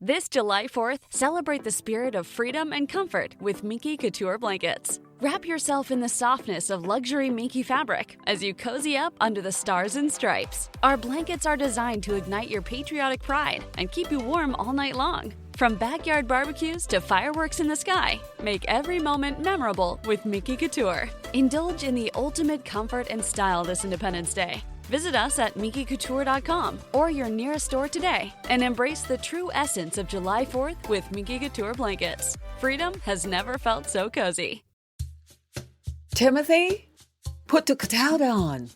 This July 4th, celebrate the spirit of freedom and comfort with Minky Couture blankets. Wrap yourself in the softness of luxury Minky fabric as you cozy up under the stars and stripes. Our blankets are designed to ignite your patriotic pride and keep you warm all night long. From backyard barbecues to fireworks in the sky, make every moment memorable with Minky Couture. Indulge in the ultimate comfort and style this Independence Day. Visit us at minkycouture.com or your nearest store today and embrace the true essence of July 4th with Minky Couture blankets. Freedom has never felt so cozy. Timothy, put the Kettel on.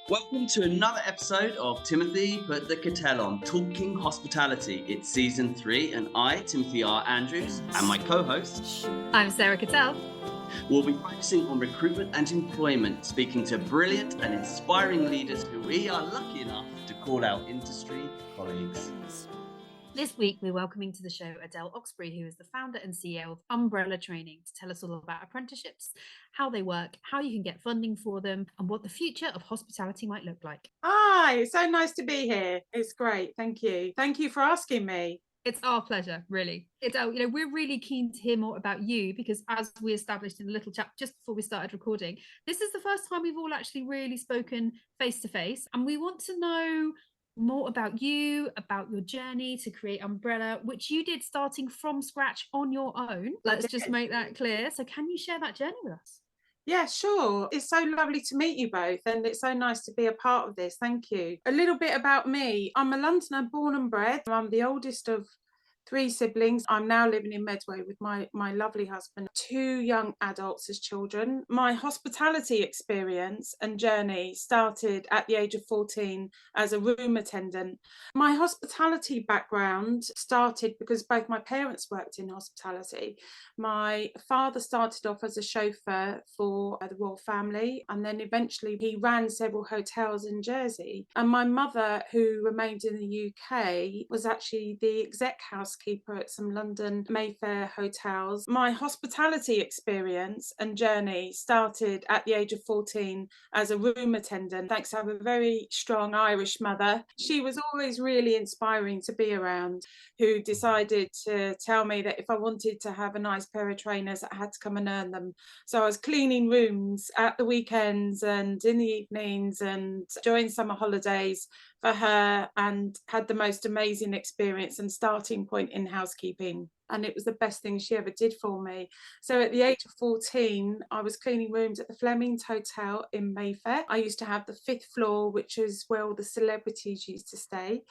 Welcome to another episode of Timothy Put the Kettel On, Talking Hospitality. It's season 3 and I, Timothy R. Andrews, and my co-host, I'm Sarah Kettel. We'll be focusing on recruitment and employment, speaking to brilliant and inspiring leaders who we are lucky enough to call our industry colleagues. This week, we're welcoming to the show Adele Oxberry, who is the founder and CEO of Umbrella Training, to tell us all about apprenticeships, how they work, how you can get funding for them, and what the future of hospitality might look like. Hi, it's so nice to be here. It's great. Thank you. Thank you for asking me. It's our pleasure, really. We're really keen to hear more about you because, as we established in a little chat just before we started recording, this is the first time we've all actually really spoken face to face, and we want to know more about you, about your journey to create Umbrella, which you did starting from scratch on your own. Let's just make that clear. So can you share that journey with us? Yeah, sure. It's so lovely to meet you both, and it's so nice to be a part of this. Thank you. A little bit about me. I'm a Londoner born and bred. I'm the oldest of 3 siblings. I'm now living in Medway with my lovely husband, 2 young adults as children. My hospitality experience and journey started at the age of 14 as a room attendant. My hospitality background started because both my parents worked in hospitality. My father started off as a chauffeur for the royal family, and then eventually he ran several hotels in Jersey. And my mother, who remained in the UK, was actually the exec housekeeper at some London Mayfair hotels. My hospitality experience and journey started at the age of 14 as a room attendant, thanks to have a very strong Irish mother. She was always really inspiring to be around, who decided to tell me that if I wanted to have a nice pair of trainers, I had to come and earn them. So I was cleaning rooms at the weekends and in the evenings and during summer holidays for her, and had the most amazing experience and starting point in housekeeping. And it was the best thing she ever did for me. So at the age of 14, I was cleaning rooms at the Fleming's Hotel in Mayfair. I used to have the 5th floor, which is where all the celebrities used to stay.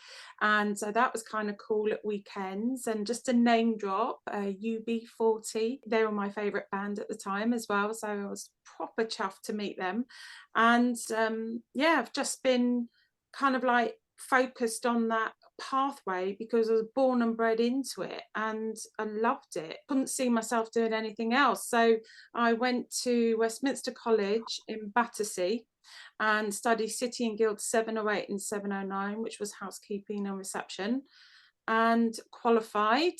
And so that was kind of cool at weekends. And just a name drop, UB40. They were my favourite band at the time as well. So I was proper chuffed to meet them. And I've just been kind of like focused on that pathway because I was born and bred into it and I loved it. Couldn't see myself doing anything else. So I went to Westminster College in Battersea and studied City and Guild 708 and 709, which was housekeeping and reception, and qualified.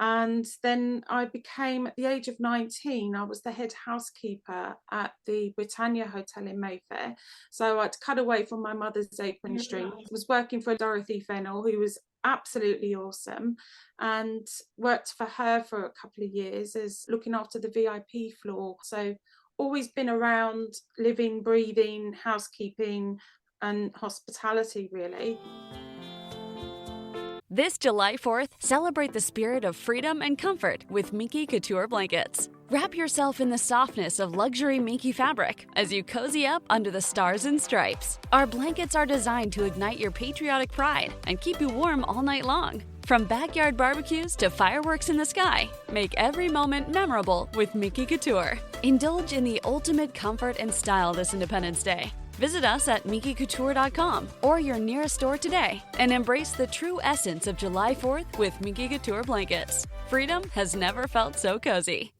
And then I became, at the age of 19, I was the head housekeeper at the Britannia Hotel in Mayfair. So I'd cut away from my mother's apron string. I was working for Dorothy Fennell, who was absolutely awesome, and worked for her for a couple of years as looking after the VIP floor. So always been around living, breathing, housekeeping and hospitality, really. This July 4th, celebrate the spirit of freedom and comfort with Minky Couture blankets. Wrap yourself in the softness of luxury Minky fabric as you cozy up under the stars and stripes. Our blankets are designed to ignite your patriotic pride and keep you warm all night long. From backyard barbecues to fireworks in the sky, make every moment memorable with Minky Couture. Indulge in the ultimate comfort and style this Independence Day. Visit us at minkycouture.com or your nearest store today and embrace the true essence of July 4th with Minky Couture blankets. Freedom has never felt so cozy.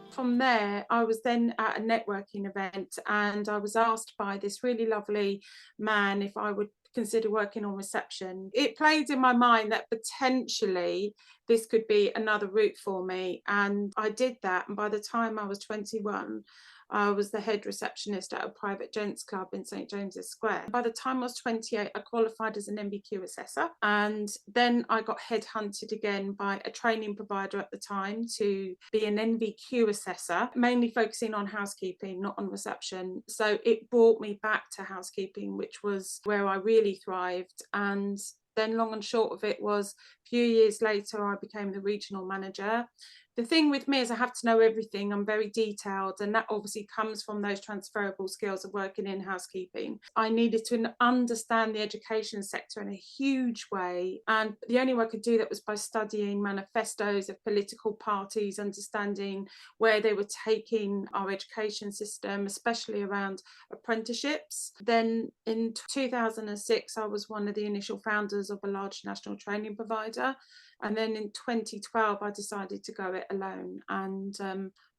From there, I was then at a networking event and I was asked by this really lovely man if I would consider working on reception. It played in my mind that potentially this could be another route for me, and I did that. And by the time I was 21, I was the head receptionist at a private gents club in St James's Square. By the time I was 28, I qualified as an NVQ assessor, and then I got headhunted again by a training provider at the time to be an NVQ assessor, mainly focusing on housekeeping, not on reception. So it brought me back to housekeeping, which was where I really thrived. And then long and short of it was, a few years later, I became the regional manager. The thing with me is I have to know everything. I'm very detailed, and that obviously comes from those transferable skills of working in housekeeping. I needed to understand the education sector in a huge way, and the only way I could do that was by studying manifestos of political parties, understanding where they were taking our education system, especially around apprenticeships. Then in 2006, I was one of the initial founders of a large national training provider. And then in 2012, I decided to go it alone and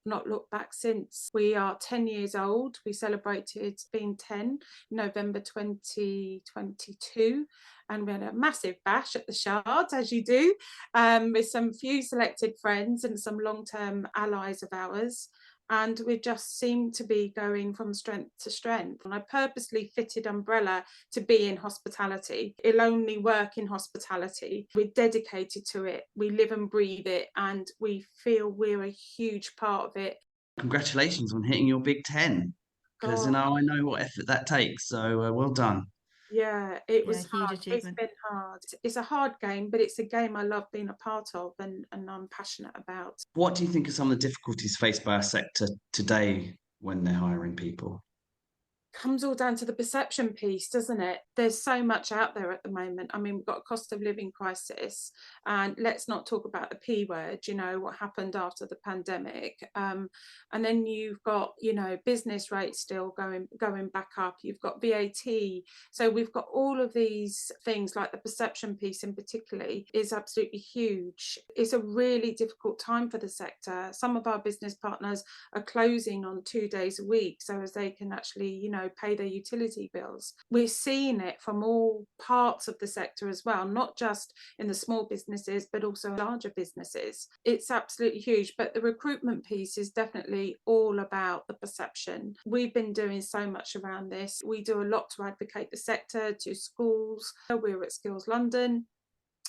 not looked back since. We are 10 years old. We celebrated being 10 in November 2022. And we had a massive bash at the Shard, as you do, with some few selected friends and some long-term allies of ours. And we just seem to be going from strength to strength. And I purposely fitted Umbrella to be in hospitality. It'll only work in hospitality. We're dedicated to it. We live and breathe it, and we feel we're a huge part of it. Congratulations on hitting your Big 10, because I know what effort that takes. So well done. Yeah, it was huge hard. achievement. It's been hard. It's a hard game, but it's a game I love being a part of and I'm passionate about. What do you think are some of the difficulties faced by our sector today when they're hiring people? Comes all down to the perception piece, doesn't it? There's so much out there at the moment. I mean, we've got a cost of living crisis, and let's not talk about the P word, what happened after the pandemic. And then you've got, business rates still going back up. You've got VAT. So we've got all of these things, like the perception piece in particularly is absolutely huge. It's a really difficult time for the sector. Some of our business partners are closing on 2 days a week so as they can actually, pay their utility bills. We're seeing it from all parts of the sector as well, not just in the small businesses, but also larger businesses. It's absolutely huge. But the recruitment piece is definitely all about the perception. We've been doing so much around this. We do a lot to advocate the sector to schools. We're at Skills London,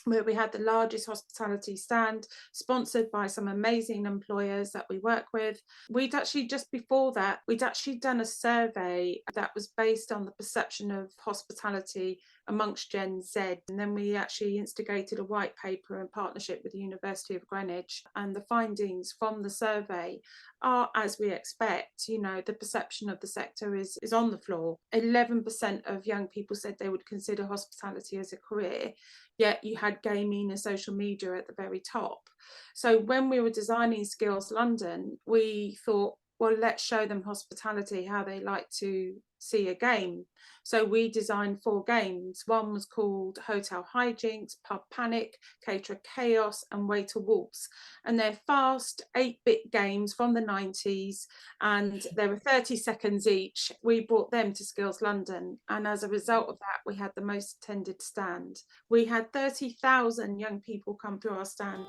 where we had the largest hospitality stand, sponsored by some amazing employers that we work with. We'd actually, just before that, we'd actually done a survey that was based on the perception of hospitality amongst Gen Z. And then we actually instigated a white paper in partnership with the University of Greenwich. And the findings from the survey are, as we expect, the perception of the sector is on the floor. 11% of young people said they would consider hospitality as a career, yet you had gaming and social media at the very top. So when we were designing Skills London, we thought, well, let's show them hospitality, how they like to see a game. So we designed 4 games. One was called Hotel Hijinks, Pub Panic, Caterer Chaos, and Waiter Waltz. And they're fast 8-bit games from the 90s, and they were 30 seconds each. We brought them to Skills London, and as a result of that, we had the most attended stand. We had 30,000 young people come through our stand.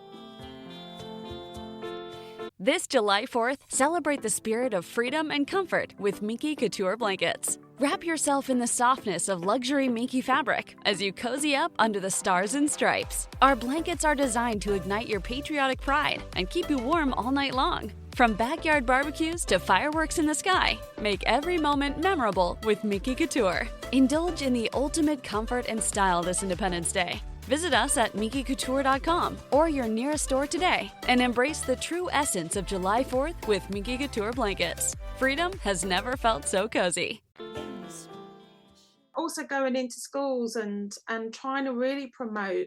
This July 4th, celebrate the spirit of freedom and comfort with Minky Couture blankets. Wrap yourself in the softness of luxury Minky fabric as you cozy up under the stars and stripes. Our blankets are designed to ignite your patriotic pride and keep you warm all night long. From backyard barbecues to fireworks in the sky, make every moment memorable with Minky Couture. Indulge in the ultimate comfort and style this Independence Day. Visit us at minkycouture.com or your nearest store today and embrace the true essence of July 4th with Minky Couture blankets. Freedom has never felt so cozy. Also going into schools and trying to really promote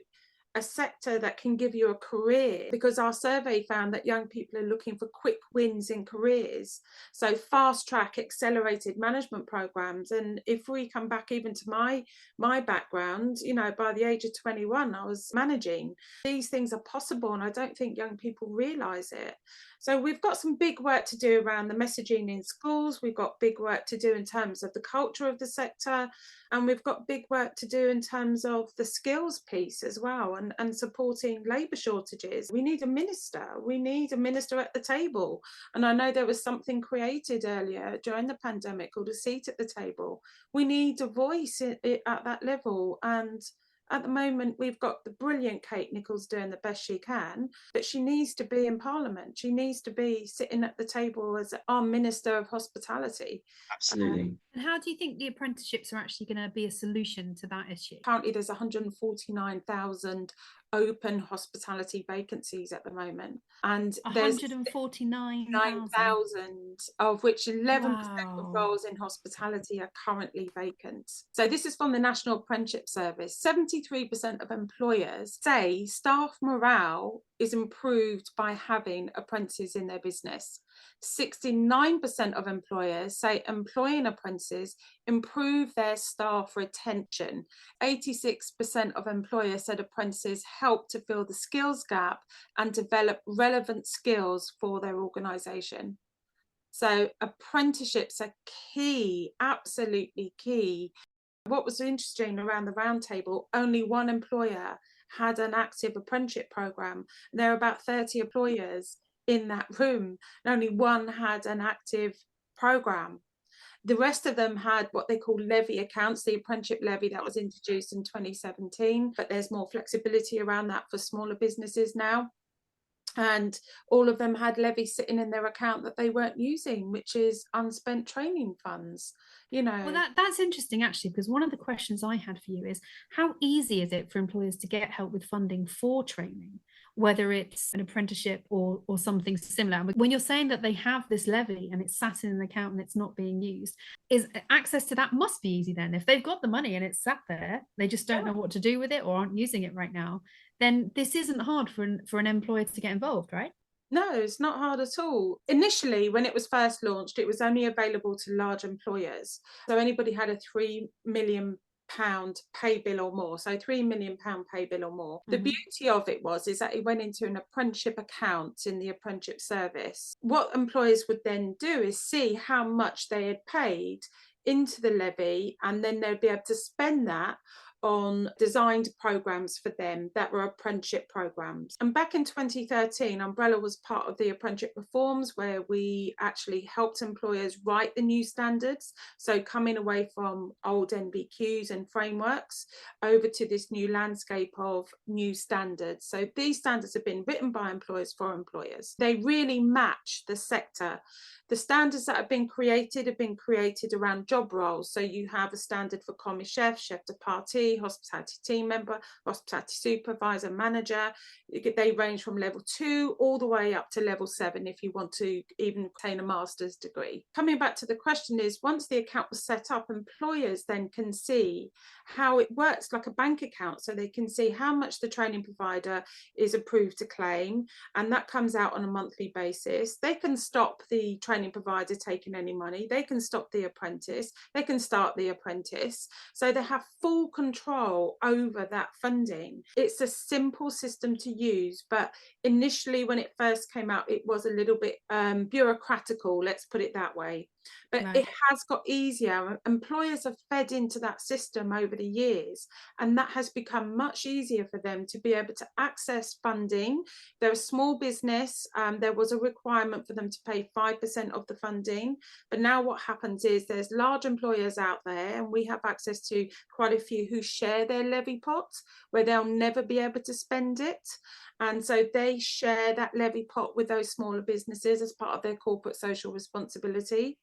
a sector that can give you a career, because our survey found that young people are looking for quick wins in careers. So fast track, accelerated management programs. And if we come back even to my background, by the age of 21, I was managing. These things are possible, and I don't think young people realise it. So we've got some big work to do around the messaging in schools. We've got big work to do in terms of the culture of the sector, and we've got big work to do in terms of the skills piece as well. and supporting labour shortages. We need a minister. We need a minister at the table. And I know there was something created earlier during the pandemic called a seat at the table. We need a voice at that level. And at the moment, we've got the brilliant Kate Nichols doing the best she can, but she needs to be in Parliament. She needs to be sitting at the table as our Minister of Hospitality. Absolutely. And how do you think the apprenticeships are actually going to be a solution to that issue? Currently, there's 149,000 open hospitality vacancies at the moment. And there's 149,000, of which 11% of wow. roles in hospitality are currently vacant. So this is from the National Apprenticeship Service. 73% of employers say staff morale is improved by having apprentices in their business. 69% of employers say employing apprentices improve their staff retention. 86% of employers said apprentices help to fill the skills gap and develop relevant skills for their organisation. So apprenticeships are key, absolutely key. What was interesting around the roundtable, only one employer had an active apprenticeship programme. There are about 30 employers in that room, and only one had an active programme. The rest of them had what they call levy accounts, the apprenticeship levy that was introduced in 2017, but there's more flexibility around that for smaller businesses now. And all of them had levies sitting in their account that they weren't using, which is unspent training funds. Well, that's interesting, actually, because one of the questions I had for you is how easy is it for employers to get help with funding for training, whether it's an apprenticeship or something similar? When you're saying that they have this levy and it's sat in an account and it's not being used, is access to that must be easy then. If they've got the money and it's sat there, they just don't know what to do with it or aren't using it right now, then this isn't hard for an employer to get involved, right? No, it's not hard at all. Initially, when it was first launched, it was only available to large employers. So anybody had a £3 million pay bill or more, so £3 million pay bill or more. The beauty of it is that it went into an apprenticeship account in the apprenticeship service. What employers would then do is see how much they had paid into the levy, and then they'd be able to spend that on designed programs for them that were apprenticeship programs. And back in 2013, Umbrella was part of the apprenticeship reforms, where we actually helped employers write the new standards. So coming away from old NBQs and frameworks over to this new landscape of new standards. So these standards have been written by employers for employers. They really match the sector. The standards that have been created around job roles. So you have a standard for commis chef, chef de partie, hospitality team member, hospitality supervisor, manager. They range from level 2 all the way up to level 7 if you want to even obtain a master's degree. Coming back to the question is, once the account was set up, employers then can see how it works like a bank account. So they can see how much the training provider is approved to claim, and that comes out on a monthly basis. They can stop the training provider taking any money. They can stop the apprentice. They can start the apprentice. So they have full control over that funding. It's a simple system to use, but initially when it first came out, it was a little bit bureaucratical, let's put it that way. But Right. It has got easier. Employers have fed into that system over the years, and that has become much easier for them to be able to access funding. They're a small business. There was a requirement for them to pay 5% of the funding. But now what happens is there's large employers out there, and we have access to quite a few who share their levy pots where they'll never be able to spend it. And so they share that levy pot with those smaller businesses as part of their corporate social responsibility.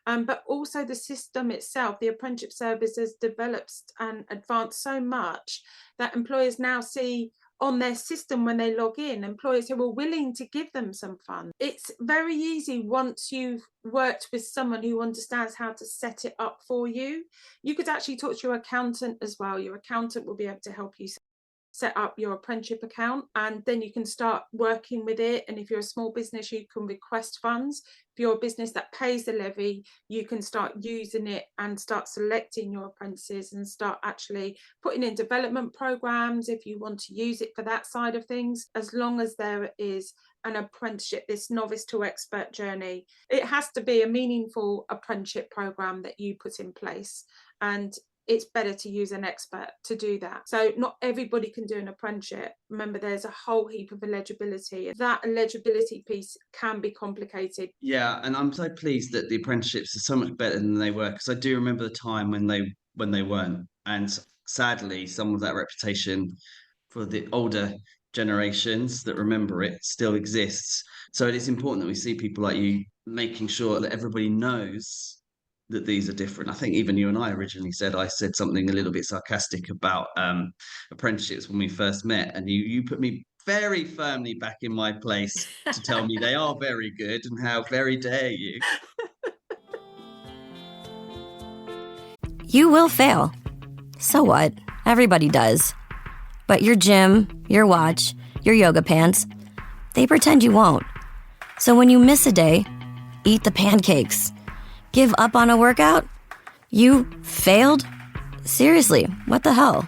But also the system itself, the apprenticeship service has developed and advanced so much that employers now see on their system when they log in, employers who are willing to give them some funds. It's very easy once you've worked with someone who understands how to set it up for you. You could actually talk to your accountant as well. Your accountant will be able to help you set up your apprenticeship account, and then you can start working with it. And if you're a small business, you can request funds. If you're a business that pays the levy, you can start using it and start selecting your apprentices and start actually putting in development programs if you want to use it for that side of things, as long as there is an apprenticeship, this novice to expert journey. It has to be a meaningful apprenticeship program that you put in place. And it's better to use an expert to do that. So not everybody can do an apprenticeship. Remember, there's a whole heap of eligibility. That eligibility piece can be complicated. Yeah, and I'm so pleased that the apprenticeships are so much better than they were, because I do remember the time when they weren't. And sadly, some of that reputation for the older generations that remember it still exists. So it is important that we see people like you making sure that everybody knows that these are different. I think even you and I originally I said something a little bit sarcastic about apprenticeships when we first met, and you put me very firmly back in my place to tell me they are very good, and how very dare you. You will fail. So what? Everybody does. But your gym, your watch, your yoga pants, they pretend you won't. So when you miss a day, eat the pancakes. Give up on a workout? You failed? Seriously, what the hell?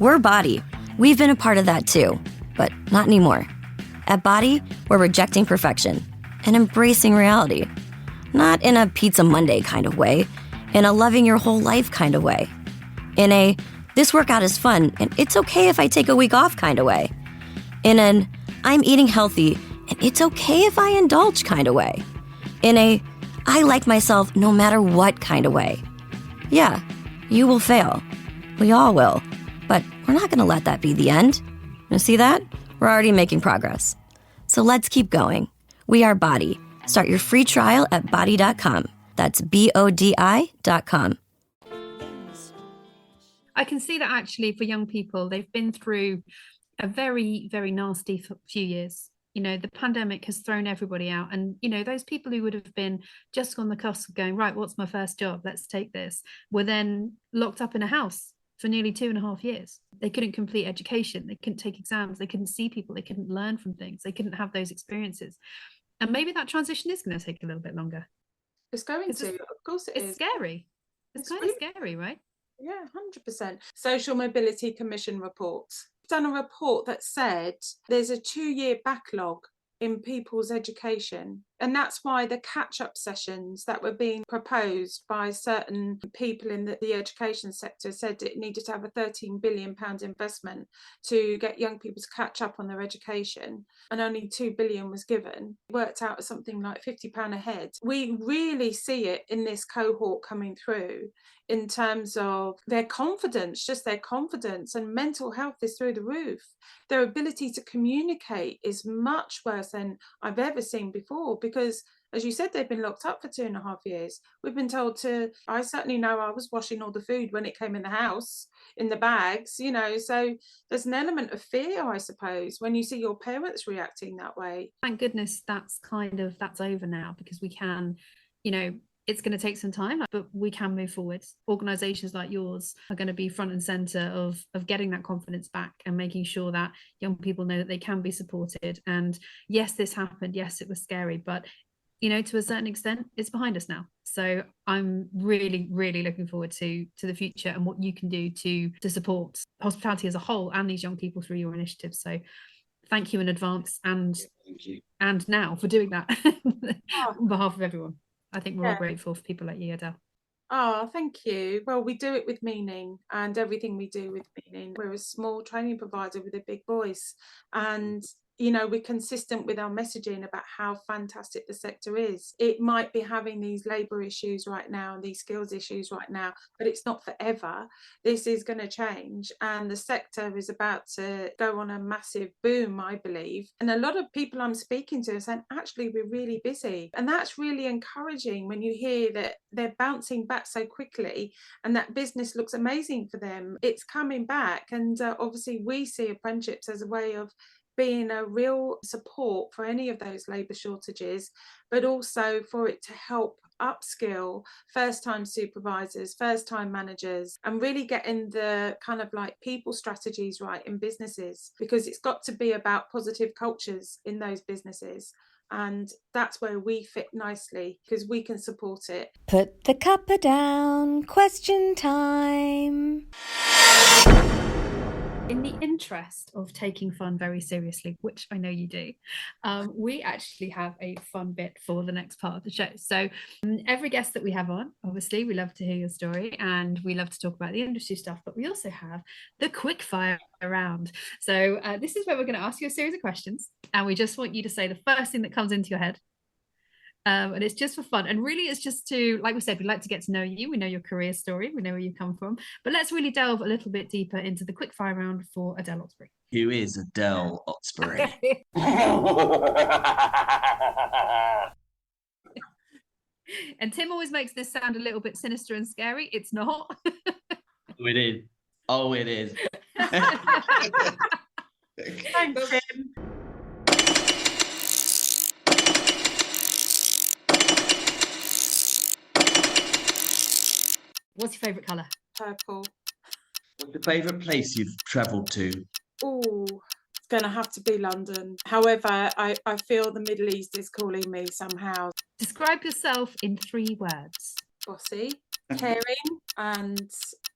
We're Body. We've been a part of that too, but not anymore. At Body, we're rejecting perfection and embracing reality. Not in a Pizza Monday kind of way, in a loving your whole life kind of way. In a, this workout is fun and it's okay if I take a week off kind of way. In an, I'm eating healthy and it's okay if I indulge kind of way. In a, I like myself no matter what kind of way. Yeah, you will fail. We all will. But we're not going to let that be the end. You see that? We're already making progress. So let's keep going. We are Body. Start your free trial at body.com. That's BODI.com. I can see that actually for young people, they've been through a very, very nasty few years. You know, the pandemic has thrown everybody out. And, you know, those people who would have been just on the cusp of going, right, what's my first job? Let's take this, were then locked up in a house for nearly 2.5 years. They couldn't complete education. They couldn't take exams. They couldn't see people. They couldn't learn from things. They couldn't have those experiences. And maybe that transition is going to take a little bit longer. It's going to, of course it is. It's scary. It's kind of scary, right? Yeah, 100%. Social Mobility Commission reports. I've done a report that said there's a 2-year backlog in people's education. And that's why the catch-up sessions that were being proposed by certain people in the education sector said it needed to have a £13 billion investment to get young people to catch up on their education, and only £2 billion was given. It worked out as something like £50 a head. We really see it in this cohort coming through in terms of their confidence, just their confidence, and mental health is through the roof. Their ability to communicate is much worse than I've ever seen before, because as you said, they've been locked up for 2.5 years. We've been told to, I certainly know I was washing all the food when it came in the house, in the bags, you know, so there's an element of fear, I suppose, when you see your parents reacting that way. Thank goodness that's over now, because we can, you know, it's going to take some time, but we can move forward. Organisations like yours are going to be front and centre of getting that confidence back and making sure that young people know that they can be supported. And yes, this happened. Yes, it was scary, but you know, to a certain extent, it's behind us now. So I'm really, really looking forward to the future and what you can do to support hospitality as a whole and these young people through your initiatives. So thank you in advance and now for doing that on behalf of everyone. I think we're all grateful for people like you, Adele. Oh, thank you. Well, we do it with meaning, and everything we do with meaning. We're a small training provider with a big voice, and you know, we're consistent with our messaging about how fantastic the sector is. It might be having these labour issues right now and these skills issues right now, but it's not forever. This is going to change, and the sector is about to go on a massive boom, I believe. And a lot of people I'm speaking to are saying, actually, we're really busy. And that's really encouraging when you hear that they're bouncing back so quickly and that business looks amazing for them. It's coming back. And obviously, we see apprenticeships as a way of being a real support for any of those labour shortages, but also for it to help upskill first-time supervisors, first-time managers, and really getting the kind of like people strategies right in businesses, because it's got to be about positive cultures in those businesses. And that's where we fit nicely, because we can support it. Put the cuppa down, question time. In the interest of taking fun very seriously, which I know you do, we actually have a fun bit for the next part of the show. So every guest that we have on, obviously, we love to hear your story and we love to talk about the industry stuff, but we also have the quick fire round. So this is where we're going to ask you a series of questions and we just want you to say the first thing that comes into your head. And it's just for fun. And really, it's just to, like we said, we'd like to get to know you. We know your career story. We know where you come from. But let's really delve a little bit deeper into the quick fire round for Adele Oxberry. Who is Adele Oxberry? And Tim always makes this sound a little bit sinister and scary. It's not. Oh, it is. Oh, it is. Thanks, Tim. What's your favourite colour? Purple. What's your favourite place you've travelled to? Oh, it's going to have to be London. However, I feel the Middle East is calling me somehow. Describe yourself in 3 words. Bossy, caring and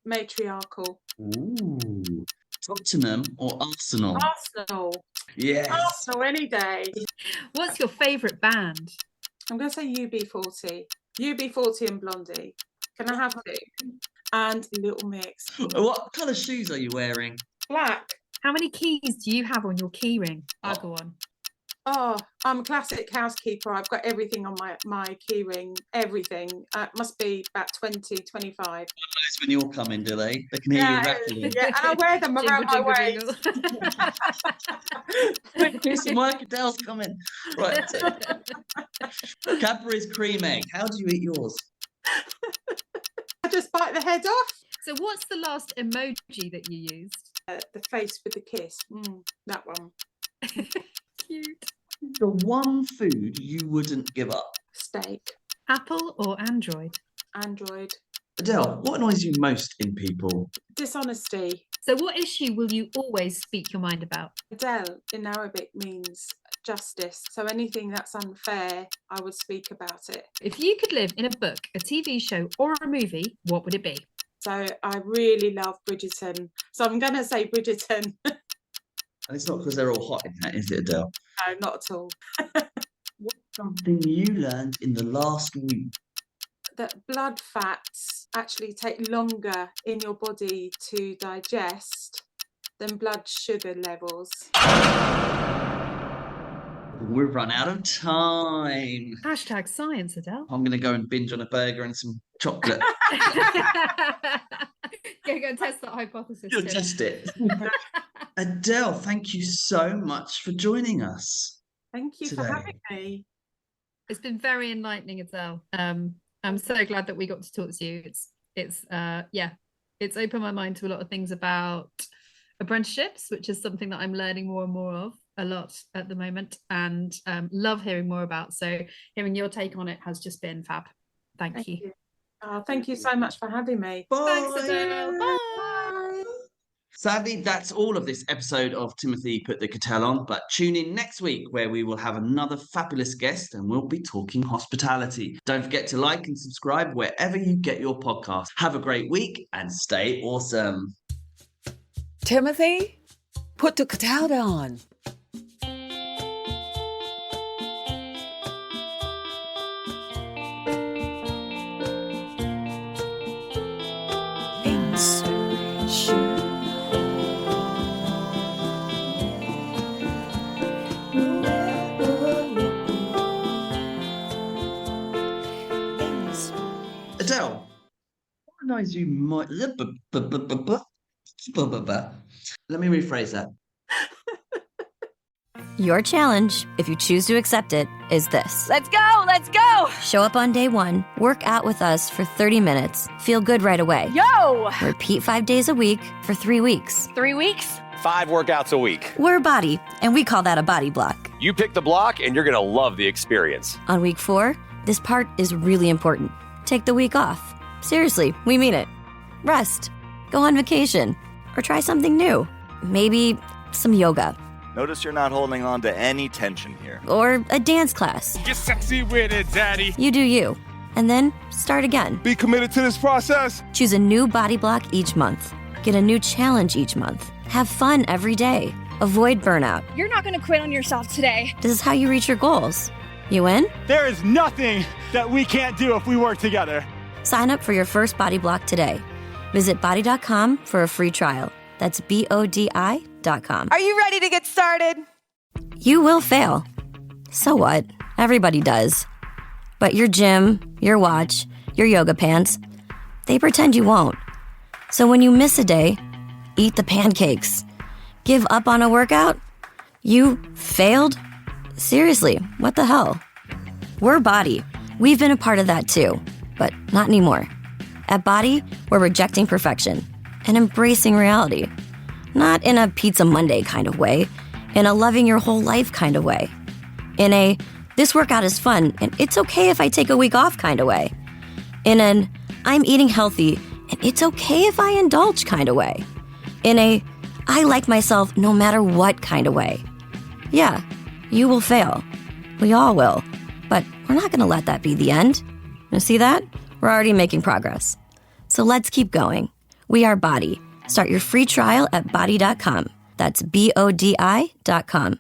matriarchal. Ooh. Tottenham or Arsenal? Arsenal. Yes. Arsenal any day. What's your favourite band? I'm going to say UB40. UB40 and Blondie. Can I have 2? And Little Mix. What colour shoes are you wearing? Black. How many keys do you have on your key ring? I'll go on. Oh, I'm a classic housekeeper. I've got everything on my key ring. Everything. Must be about 20, 25. One knows when you're coming, do they? They can hear you rattling. Yeah, and I wear them around my waist. Do some work, Adele's coming. Right. Cadbury's cream egg. How do you eat yours? I just bite the head off. So what's the last emoji that you used? The face with the kiss. That one. Cute. The one food you wouldn't give up? Steak. Apple or Android? Android. Adele, what annoys you most in people? Dishonesty. So what issue will you always speak your mind about? Adele in Arabic means justice. So anything that's unfair, I would speak about it. If you could live in a book, a TV show or a movie, what would it be? So I really love Bridgerton. So I'm going to say Bridgerton. And it's not because they're all hot in that, is it, Adele? No, not at all. What's something you learned in the last week? That blood fats actually take longer in your body to digest than blood sugar levels. We've run out of time. Hashtag science, Adele. I'm going to go and binge on a burger and some chocolate. Go and test that hypothesis. You'll test it. Adele, thank you so much for joining us. Thank you today. for having me. It's been very enlightening, Adele. I'm so glad that we got to talk to you. It's opened my mind to a lot of things about apprenticeships, which is something that I'm learning more and more of a lot at the moment, and love hearing more about. So hearing your take on it has just been fab. Thank you. Thank you so much for having me. Bye. Thanks, Adele. Bye. Sadly, that's all of this episode of Timothy Put the Kettel On, but tune in next week where we will have another fabulous guest and we'll be talking hospitality. Don't forget to like and subscribe wherever you get your podcast. Have a great week and stay awesome. Timothy, put the kettle on. Adele, what annoys you might... Let me rephrase that. Your challenge, if you choose to accept it, is this. Let's go! Let's go! Show up on day 1, work out with us for 30 minutes, feel good right away. Yo! Repeat 5 days a week for 3 weeks. 3 weeks? 5 workouts a week. We're Body, and we call that a body block. You pick the block and you're going to love the experience. On week 4, this part is really important. Take the week off. Seriously, we mean it. Rest. Go on vacation. Or try something new. Maybe some yoga. Notice you're not holding on to any tension here. Or a dance class. Get sexy with it, daddy. You do you. And then start again. Be committed to this process. Choose a new body block each month. Get a new challenge each month. Have fun every day. Avoid burnout. You're not going to quit on yourself today. This is how you reach your goals. You in? There is nothing that we can't do if we work together. Sign up for your first Body Block today. Visit body.com for a free trial. That's BODI.com. Are you ready to get started? You will fail. So what? Everybody does. But your gym, your watch, your yoga pants, they pretend you won't. So when you miss a day, eat the pancakes. Give up on a workout? You failed? Seriously, what the hell? We're Body. We've been a part of that too, but not anymore. At Body, we're rejecting perfection and embracing reality. Not in a Pizza Monday kind of way, in a loving your whole life kind of way. In a, this workout is fun and it's okay if I take a week off kind of way. In an, I'm eating healthy and it's okay if I indulge kind of way. In a, I like myself no matter what kind of way. Yeah, you will fail. We all will. But we're not going to let that be the end. You see that? We're already making progress. So let's keep going. We are Body. Start your free trial at body.com. That's BODI.com.